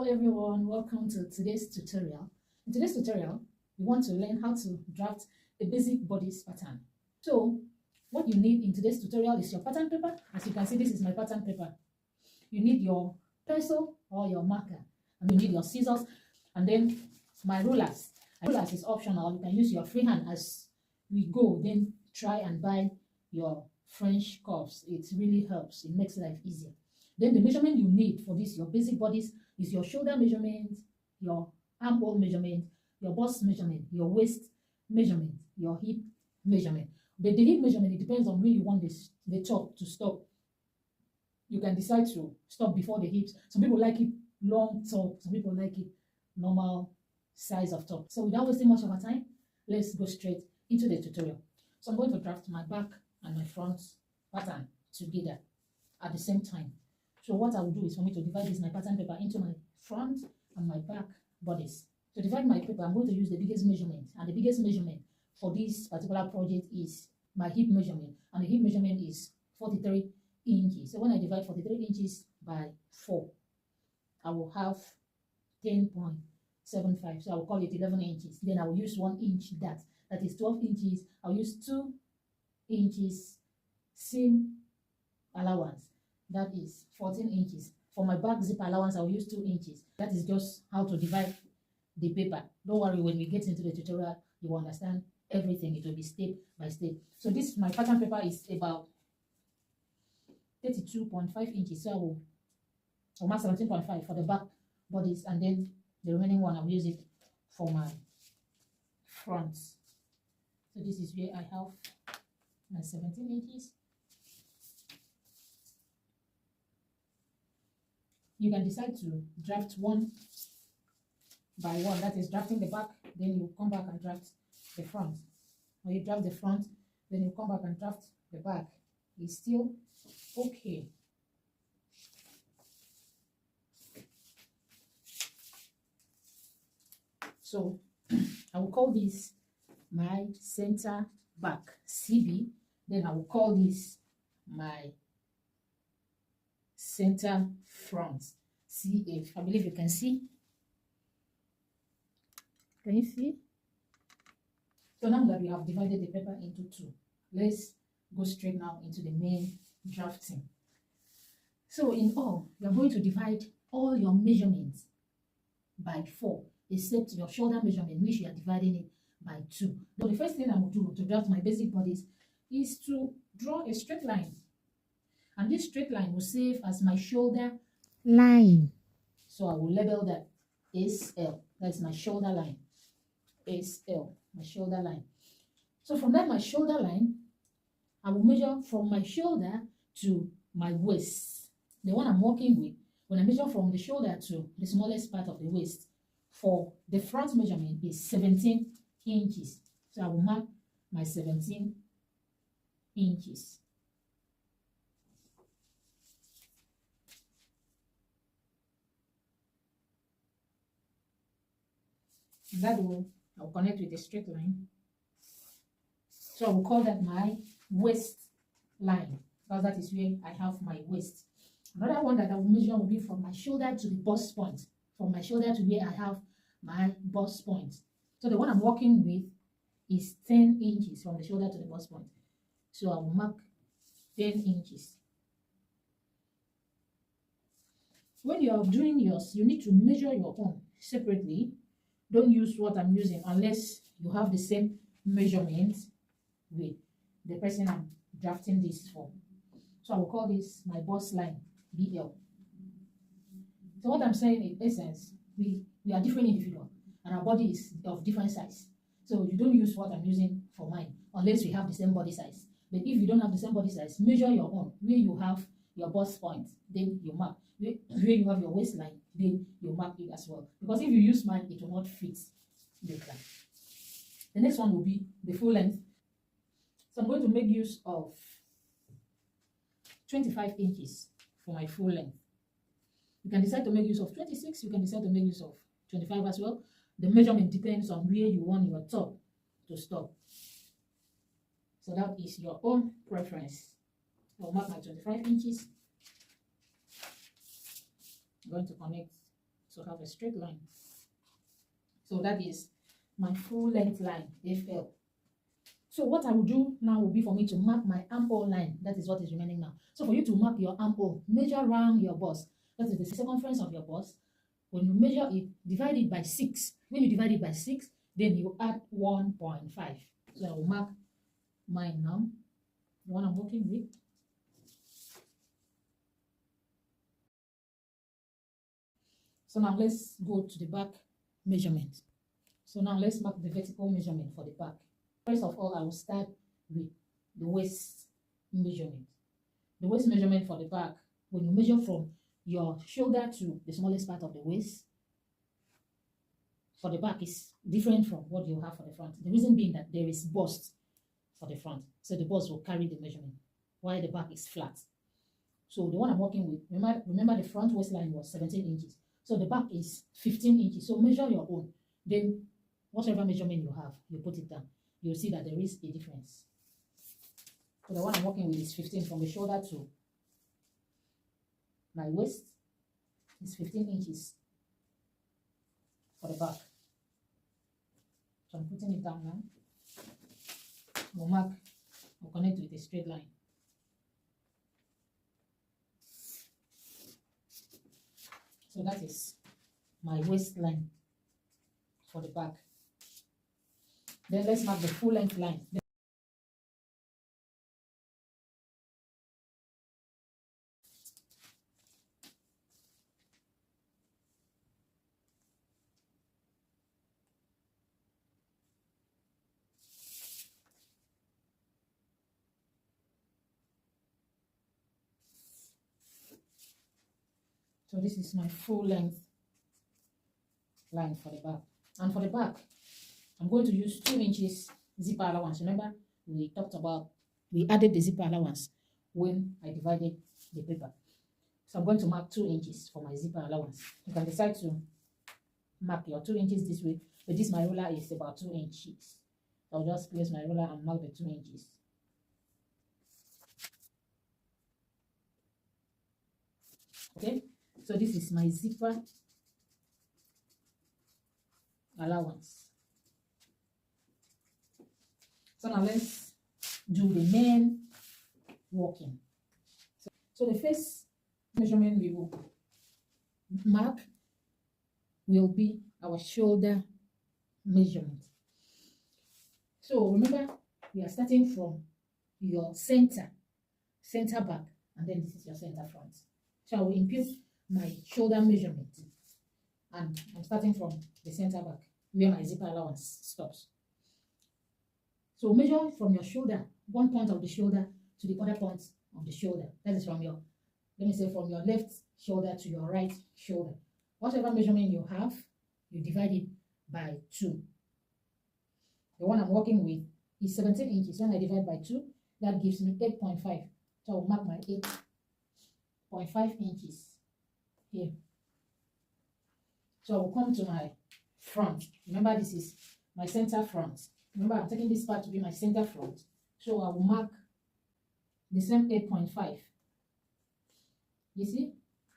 Hello everyone, welcome to today's tutorial. In today's tutorial, we want to learn how to draft a basic bodice pattern. So what you need in today's tutorial is your pattern paper. As you can see, this is my pattern paper. You need your pencil or your marker, and you need your scissors, and then my rulers. Rulers is optional. You can use your freehand as we go. Then try and buy your French curves. It really helps. It makes life easier. Then the measurement you need for this, your basic bodice, is your shoulder measurement, your armhole measurement, your bust measurement, your waist measurement, your hip measurement. But the hip measurement, it depends on where you want the top to stop. You can decide to stop before the hips. Some people like it long top, some people like it normal size of top. So without wasting much of our time, let's go straight into the tutorial. So I'm going to draft my back and my front pattern together at the same time. So what I will do is for me to divide my pattern paper into my front and my back bodice. To divide my paper, I'm going to use the biggest measurement. And the biggest measurement for this particular project is my hip measurement. And the hip measurement is 43 inches. So when I divide 43 inches by 4, I will have 10.75. So I will call it 11 inches. Then I will use 1 inch that is 12 inches. I'll use 2 inches seam allowance. That is 14 inches. For my back zip allowance, I will use 2 inches. That is just how to divide the paper. Don't worry, when we get into the tutorial, you will understand everything. It will be step by step. So this, my pattern paper is about 32.5 inches. So I will mark 17.5 for the back bodies, and then the remaining one, I will use it for my front. So this is where I have my 17 inches. You can decide to draft one by one, that is drafting the back, then you come back and draft the front. Or you draft the front, then you come back and draft the back. It's still okay. So I will call this my center back, CB. Then I will call this my center front, CF. I believe you can see. Can you see? So now that we have divided the paper into two, let's go straight now into the main drafting. So in all, you're going to divide all your measurements by 4, except your shoulder measurement, which you are dividing it by 2. Now the first thing I will do to draft my basic bodies is to draw a straight line. And this straight line will serve as my shoulder line. So I will label that SL. That's my shoulder line. SL, my shoulder line. So from that, my shoulder line, I will measure from my shoulder to my waist. The one I'm working with, when I measure from the shoulder to the smallest part of the waist, for the front measurement is 17 inches. So I will mark my 17 inches. That will, I will connect with a straight line. So I will call that my waist line, because that is where I have my waist. Another one that I will measure will be from my shoulder to the bust point. From my shoulder to where I have my bust point. So the one I'm working with is 10 inches from the shoulder to the bust point. So I will mark 10 inches. When you are doing yours, you need to measure your own separately. Don't use what I'm using unless you have the same measurement with the person I'm drafting this for. So I will call this my bust line, BL. So what I'm saying in essence, we are different individuals and our body is of different size. So you don't use what I'm using for mine unless we have the same body size. But if you don't have the same body size, measure your own. Where you have your bust point, then you mark. Where you have your waistline, then you mark it as well. Because if you use mine, it will not fit the plan. The next one will be the full length. So I'm going to make use of 25 inches for my full length. You can decide to make use of 26. You can decide to make use of 25 as well. The measurement depends on where you want your top to stop. So that is your own preference. I'll mark my 25 inches. I'm going to connect to have a straight line. So that is my full length line, FL. So what I will do now will be for me to mark my armhole line. That is what is remaining now. So for you to mark your armhole, measure around your bust. That is the circumference of your bust. When you measure it, divide it by 6. When you divide it by 6, then you add 1.5. So I will mark mine now, the one I'm working with. So now let's go to the back measurement. So now let's mark the vertical measurement for the back. First of all, I will start with the waist measurement. The waist measurement for the back, when you measure from your shoulder to the smallest part of the waist, for the back is different from what you have for the front. The reason being that there is bust for the front. So the bust will carry the measurement, while the back is flat. So the one I'm working with, remember the front waistline was 17 inches. So the back is 15 inches. So measure your own. Then whatever measurement you have, you put it down. You'll see that there is a difference. So the one I'm working with is 15 from the shoulder to my waist. Is 15 inches for the back. So I'm putting it down now. We'll mark, we'll connect with a straight line. So that is my waistline for the back. Then let's mark the full length line. So this is my full length line for the back. And for the back, I'm going to use 2 inches zipper allowance. Remember, we talked about, we added the zipper allowance when I divided the paper. So I'm going to mark 2 inches for my zipper allowance. You can decide to mark your 2 inches this way, but this my ruler is about 2 inches. So I'll just place my ruler and mark the 2 inches. Okay, so this is my zipper allowance. So now let's do the main working. So the first measurement we will mark will be our shoulder measurement. So remember, we are starting from your center back, and then this is your center front. So I will impute my shoulder measurement, and I'm starting from the center back where my zipper allowance stops. So measure from your shoulder, one point of the shoulder to the other point of the shoulder. That is from your, let me say, from your left shoulder to your right shoulder. Whatever measurement you have, you divide it by 2. The one I'm working with is 17 inches. When I divide by 2, that gives me 8.5. So I will mark my 8.5 inches here. So I will come to my front. Remember, this is my center front. Remember, I'm taking this part to be my center front. So I will mark the same 8.5. You see,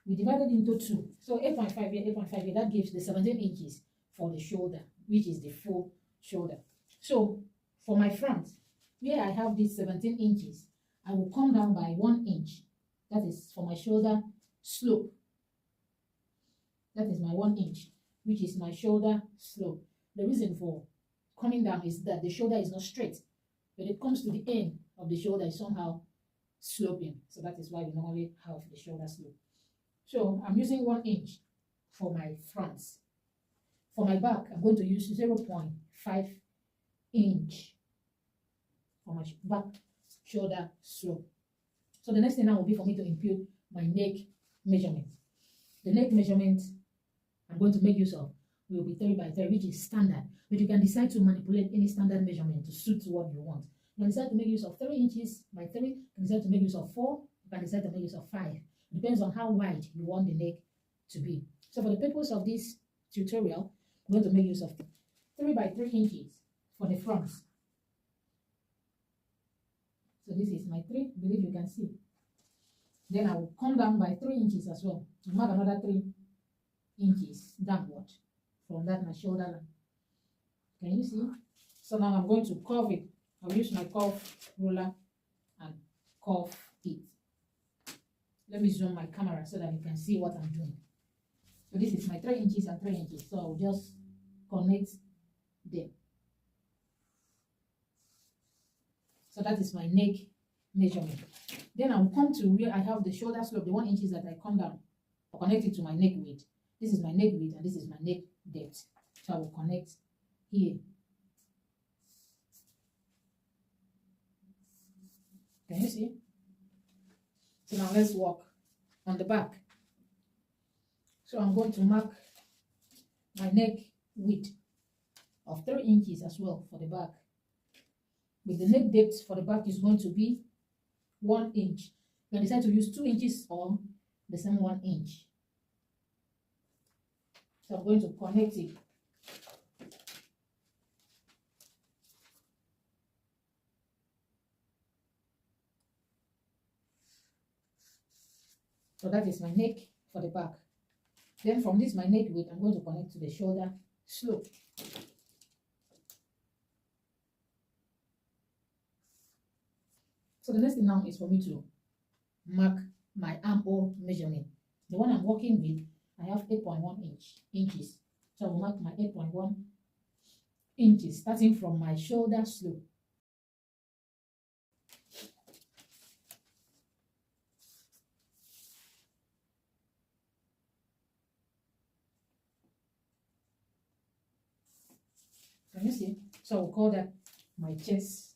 we divided into 2. So 8.5 here, 8.5 here, that gives the 17 inches for the shoulder, which is the full shoulder. So for my front, where I have this 17 inches, I will come down by 1 inch. That is for my shoulder slope. That is my 1 inch, which is my shoulder slope. The reason for coming down is that the shoulder is not straight. When it comes to the end of the shoulder, it's somehow sloping. So that is why we normally have the shoulder slope. So I'm using 1 inch for my front. For my back, I'm going to use 0.5 inch for my back shoulder slope. So the next thing now will be for me to impute my neck measurement. The neck measurement I'm going to make use of will be 3 by 3, which is standard. But you can decide to manipulate any standard measurement to suit what you want. You can decide to make use of 3 inches by 3. You can decide to make use of 4. You can decide to make use of 5. It depends on how wide you want the neck to be. So for the purpose of this tutorial, I'm going to make use of 3 by 3 inches for the front. So this is my 3. I believe you can see. Then I will come down by 3 inches as well. I'll mark another 3 inches downward from that my shoulder line. Can you see? So now I'm going to curve it. I'll use my curve ruler and curve it. Let me zoom my camera so that you can see what I'm doing. So this is my 3 inches and 3 inches. So I'll just connect them. So that is my neck measurement. Then I'll come to where I have the shoulder slope, the 1 inches that I come down. I'll connect it to my neck width. This is my neck width and this is my neck depth. So I will connect here. Can you see? So now let's work on the back. So I'm going to mark my neck width of 3 inches as well for the back. With the neck depth for the back is going to be 1 inch. You can decide to use 2 inches or the same 1 inch. So I'm going to connect it. So that is my neck for the back. Then from this, my neck width, I'm going to connect to the shoulder slope. So the next thing now is for me to mark my armhole measurement. The one I'm working with, I have 8.1 inches. So I will mark my 8.1 inches starting from my shoulder slope. Can you see? So we'll call that my chest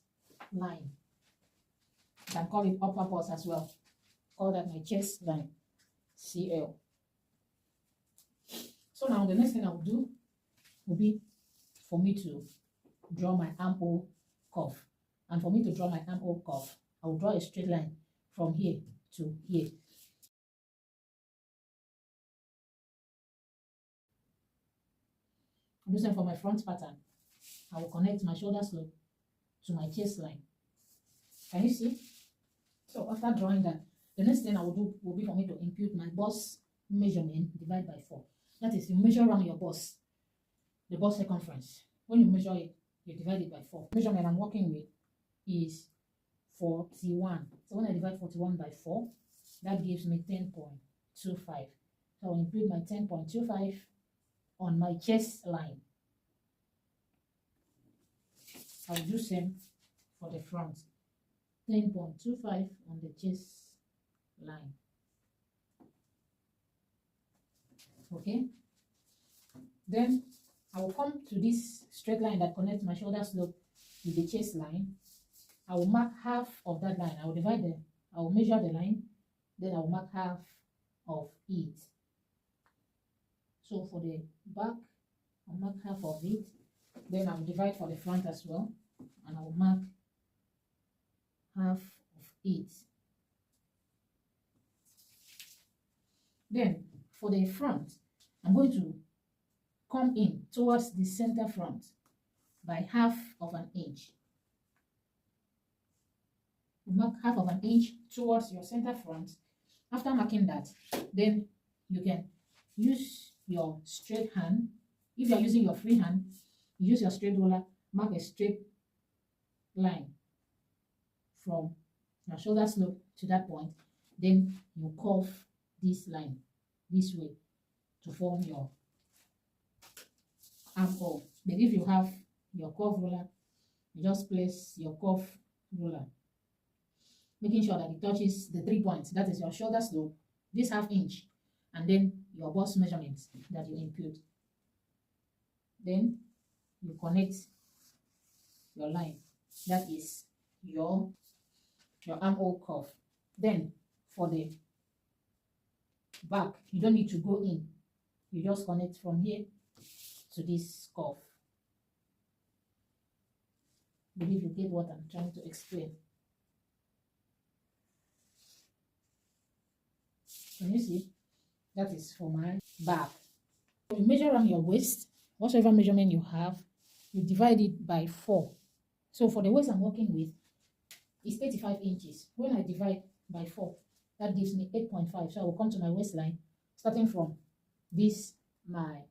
line. You can call it upper bust as well. Call that my chest line, CL. So now the next thing I will do will be for me to draw my armhole curve. And for me to draw my armhole curve, I will draw a straight line from here to here. I'll do the same for my front pattern. I will connect my shoulder slope to my chest line. Can you see? So after drawing that, the next thing I will do will be for me to impute my bust measurement divided by 4. That is, you measure around your bust, the bust circumference. When you measure it, you divide it by 4. The measurement I'm working with is 41. So when I divide 41 by 4, that gives me 10.25. So I'll impute my 10.25 on my chest line. I'll do same for the front. 10.25 on the chest line. Okay. Then I will come to this straight line that connects my shoulder slope with the chest line. I will mark half of that line. I will divide them. I will measure the line. Then I will mark half of it. So for the back, I'll mark half of it. Then I will divide for the front as well. And I will mark half of it. Then for the front, I'm going to come in towards the center front by half of an inch. Mark half of an inch towards your center front. After marking that, then you can use your straight hand. If you are using your free hand, you use your straight ruler, mark a straight line from your shoulder slope to that point. Then you curve this line this way to form your armhole. But if you have your curve ruler, you just place your curve ruler, making sure that it touches the 3 points. That is your shoulder slope, this half inch, and then your bust measurements that you impute. Then you connect your line. That is your armhole curve. Then for the back, you don't need to go in. You just connect from here to this curve. I believe you get what I'm trying to explain. Can you see? That is for my back. You measure around your waist, whatever measurement you have, you divide it by 4. So for the waist I'm working with, it's 85 inches. When I divide by 4, that gives me 8.5. So I will come to my waistline, starting from this my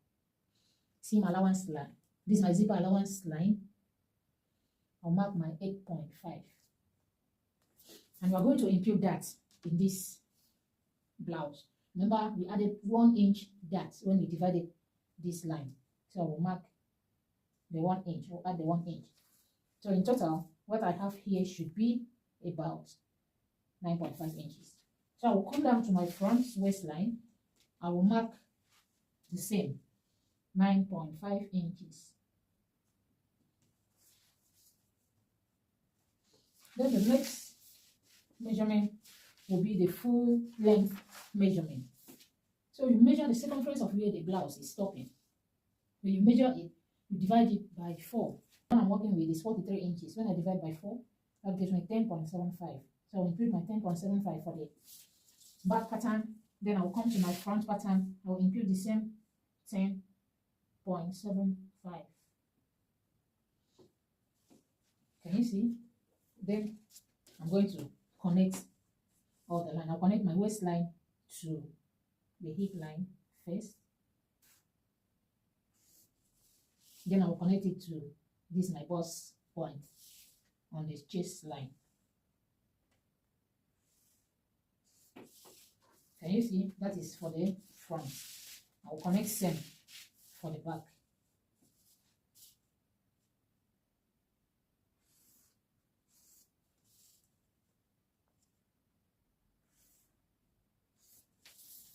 seam allowance line. This is my zipper allowance line. I'll mark my 8.5. And we're going to impute that in this blouse. Remember, we added 1 inch that when we divided this line. So I will mark the 1 inch, or add the 1 inch. So in total, what I have here should be about 9.5 inches. So I will come down to my front waistline. I will mark the same 9.5 inches. Then the next measurement will be the full length measurement. So you measure the circumference of where the blouse is stopping. When you measure it, you divide it by 4. What I'm working with is 43 inches. When I divide by 4, that gives me 10.75. So I'll impute my 10.75 for the back pattern. Then I'll come to my front pattern. I'll impute the same 10.75. Can you see? Then I'm going to connect all the line. I'll connect my waistline to the hip line first. Then I will connect it to this my bust point on the chest line. Can you see? That is for the front. I will connect same for the back.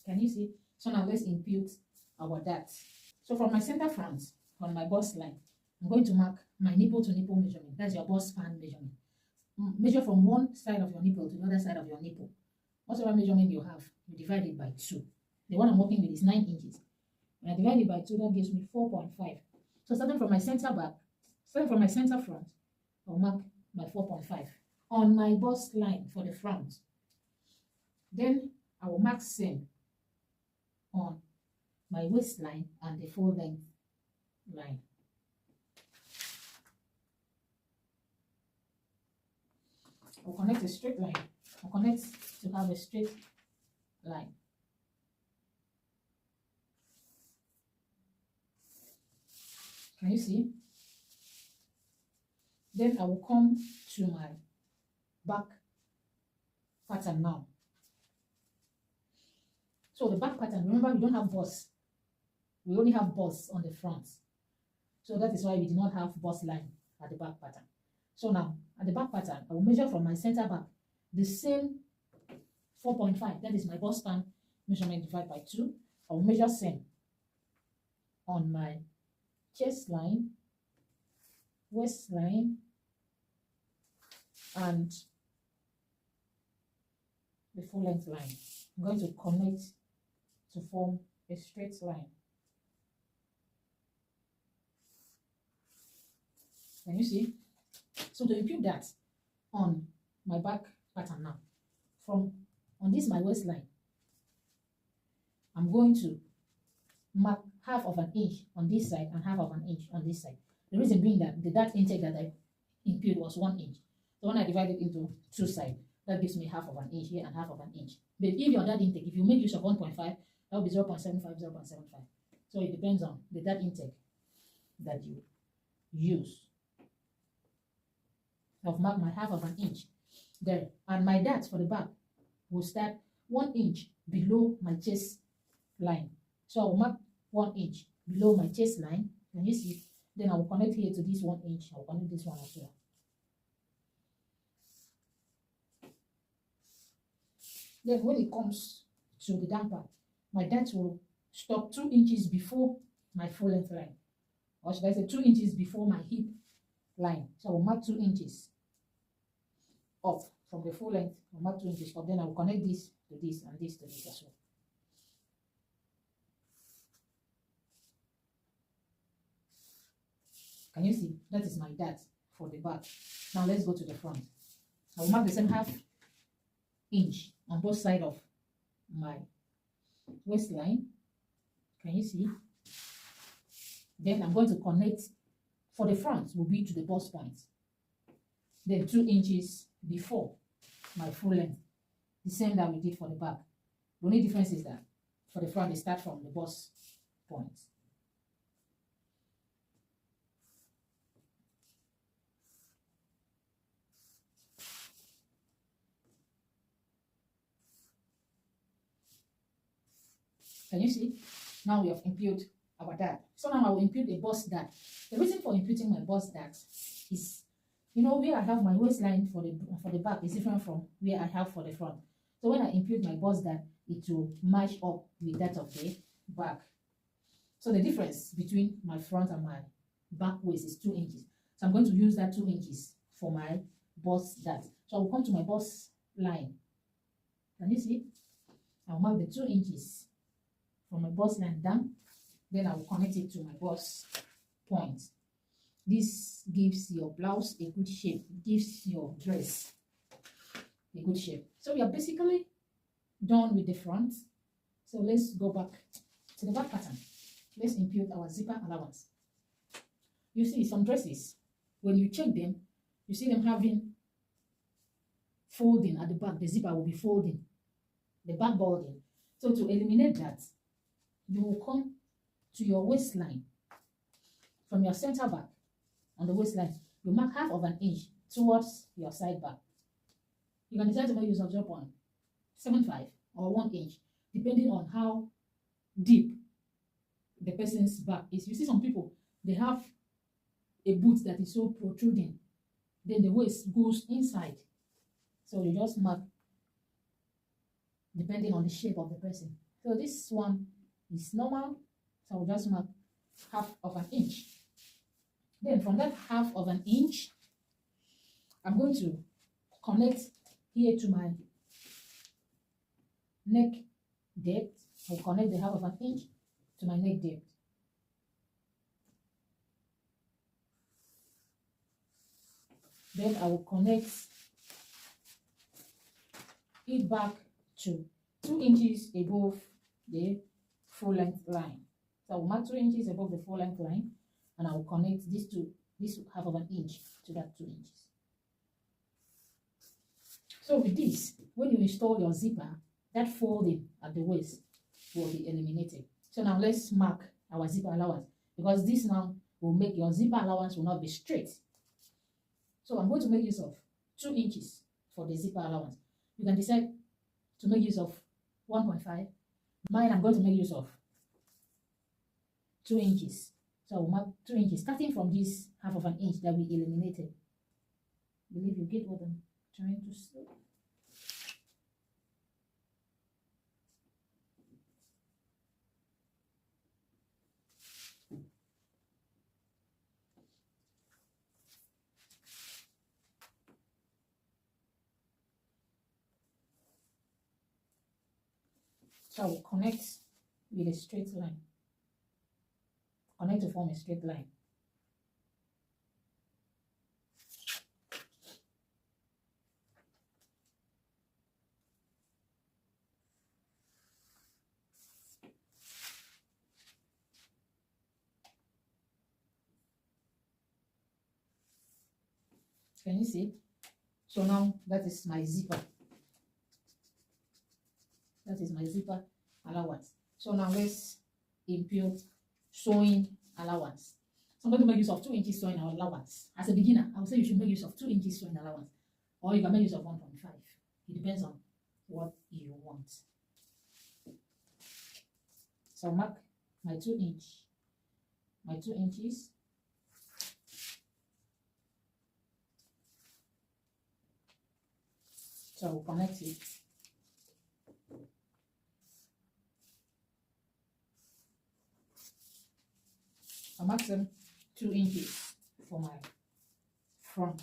Can you see? So now let's impute our dart. So from my center front on my bust line, I'm going to mark my nipple to nipple measurement. That's your bust span measurement. Measure from one side of your nipple to the other side of your nipple. Whatever measurement you have, you divide it by 2. The one I'm working with is 9 inches. When I divide it by 2, that gives me 4.5. So starting from my center front, I'll mark my 4.5 on my bust line for the front. Then I will mark same on my waistline and the full length line. I'll connect a straight line. I'll connect to have a straight line. Can you see? Then I will come to my back pattern now. So the back pattern, remember we don't have bust. We only have bust on the front. So that is why we do not have bust line at the back pattern. So now, at the back pattern, I will measure from my center back the same 4.5. That is my bust span measurement divided by 2. I will measure same on my chest line, waistline, and the full length line. I'm going to connect to form a straight line. Can you see? So to impute that on my back pattern now, from on this my waistline, I'm going to mark half of an inch on this side and half of an inch on this side. The reason being that the dart intake that I impute was 1 inch. So when I divide it into 2 sides, that gives me half of an inch here and half of an inch. But if your dart intake, if you make use of 1.5, that will be 0.75, 0.75. So it depends on the dart intake that you use. I've marked my half of an inch there, and my dart for the back will start 1 inch below my chest line. So I will mark 1 inch below my chest line. Can you see? Then I will connect here to this 1 inch. I will connect this one as well. Then when it comes to the down part, my dart will stop 2 inches before my full length line, or should I say 2 inches before my hip line. So I will mark 2 inches up from the full length. I'll mark 2 inches up. Then I will connect this to this and this to this as well. Can you see? That is my dart for the back. Now let's go to the front. I will mark the same half inch on both sides of my waistline. Can you see? Then I'm going to connect for the front will be to the bust point. Then 2 inches before my full length. The same that we did for the back. The only difference is that for the front, they start from the bust point. Can you see? Now we have imputed our dart. So now I will impute a bust dart. The reason for imputing my bust dart is, you know, where I have my waistline for the back is different from where I have for the front. So when I impute my bust dart, it will match up with that of the back. So the difference between my front and my back waist is 2 inches. So I'm going to use that 2 inches for my bust dart. So I will come to my bust line. Can you see? I'll mark the 2 inches from my bust line down. Then I will connect it to my bust point. This gives your blouse a good shape. It gives your dress a good shape. So we are basically done with the front. So let's go back to the back pattern. Let's impute our zipper allowance. You see some dresses, when you check them, you see them having folding at the back. The zipper will be folding, the back balding. So to eliminate that, you will come to your waistline. From your center back on the waistline, you mark half of an inch towards your side back. You can decide to make use of 0.75 or 1 inch, depending on how deep the person's back is. You see some people, they have a boot that is so protruding, then the waist goes inside. So you just mark depending on the shape of the person. So this one is normal, so I'll just mark half of an inch. Then from that half of an inch, I'm going to connect here to my neck depth. I'll connect the half of an inch to my neck depth. Then I will connect it back to 2 inches above the full length line. So I will mark 2 inches above the full length line, and I will connect this half of an inch to that 2 inches. So with this, when you install your zipper, that folding at the waist will be eliminated. So now let's mark our zipper allowance, because this now will make your zipper allowance will not be straight. So I'm going to make use of 2 inches for the zipper allowance. You can decide to make use of 1.5. Mine, I'm going to make use of 2 inches. So I'll mark 2 inches, starting from this half of an inch that we eliminated. I believe you get what I'm trying to say. So I will connect with a straight line. Connect to form a straight line. Can you see? So now that is my zipper. That is my zipper allowance. So now let's impute sewing allowance. So I'm going to make use of 2 inches sewing allowance. As a beginner, I would say you should make use of 2 inches sewing allowance, or you can make use of 1.5. It depends on what you want. So mark my 2 inches. So I'll connect it. I mark them 2 inches for my front.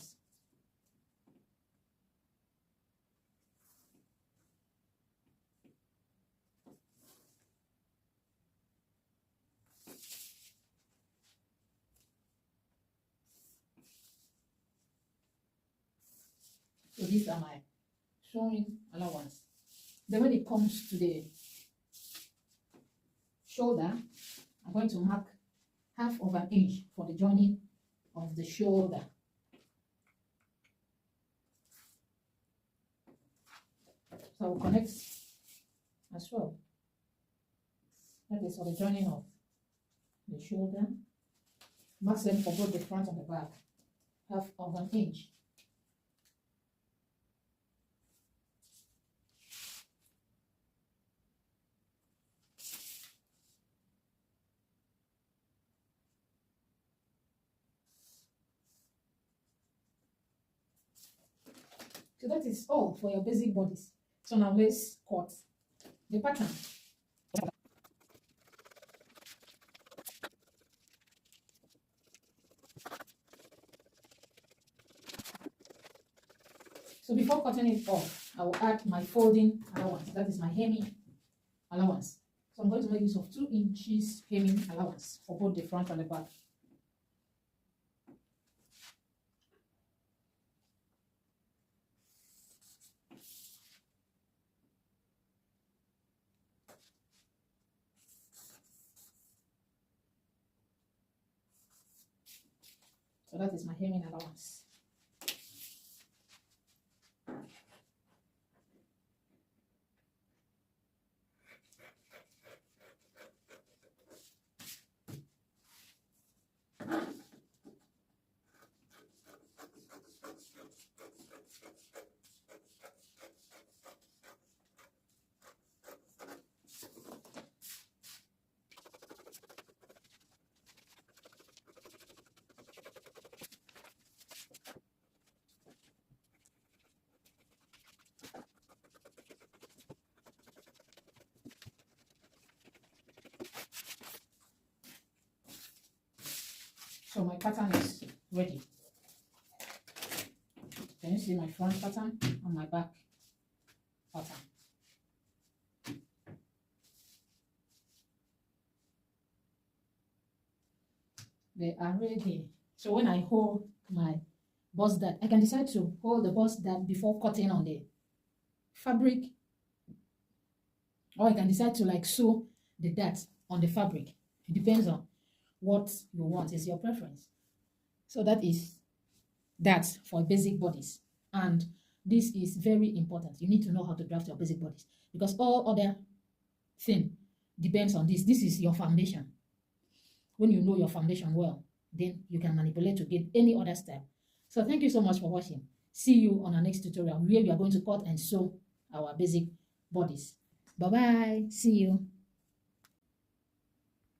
So these are my sewing allowance. Then when it comes to the shoulder, I'm going to mark half of an inch for the joining of the shoulder. So I will connect as well. That is for the joining of the shoulder. Mark them for both the front and the back. Half of an inch. So that is all for your basic bodice. So now let's cut the pattern. So before cutting it off, I will add my folding allowance. That is my hemming allowance. So I'm going to make use of 2 inches hemming allowance for both the front and the back. So that is my hemming allowance. So my pattern is ready. Can you see my front pattern and my back pattern? They are ready. So when I hold my bust dart, I can decide to hold the bust dart before cutting on the fabric, or I can decide to like sew the dart on the fabric. It depends on what you want. It's your preference. So that is that for basic bodice, and this is very important. You need to know how to draft your basic bodice, because all other thing depends on this. This is your foundation. When you know your foundation well, then you can manipulate to get any other style. So thank you so much for watching. See you on our next tutorial where we are going to cut and sew our basic bodice. Bye bye. See you.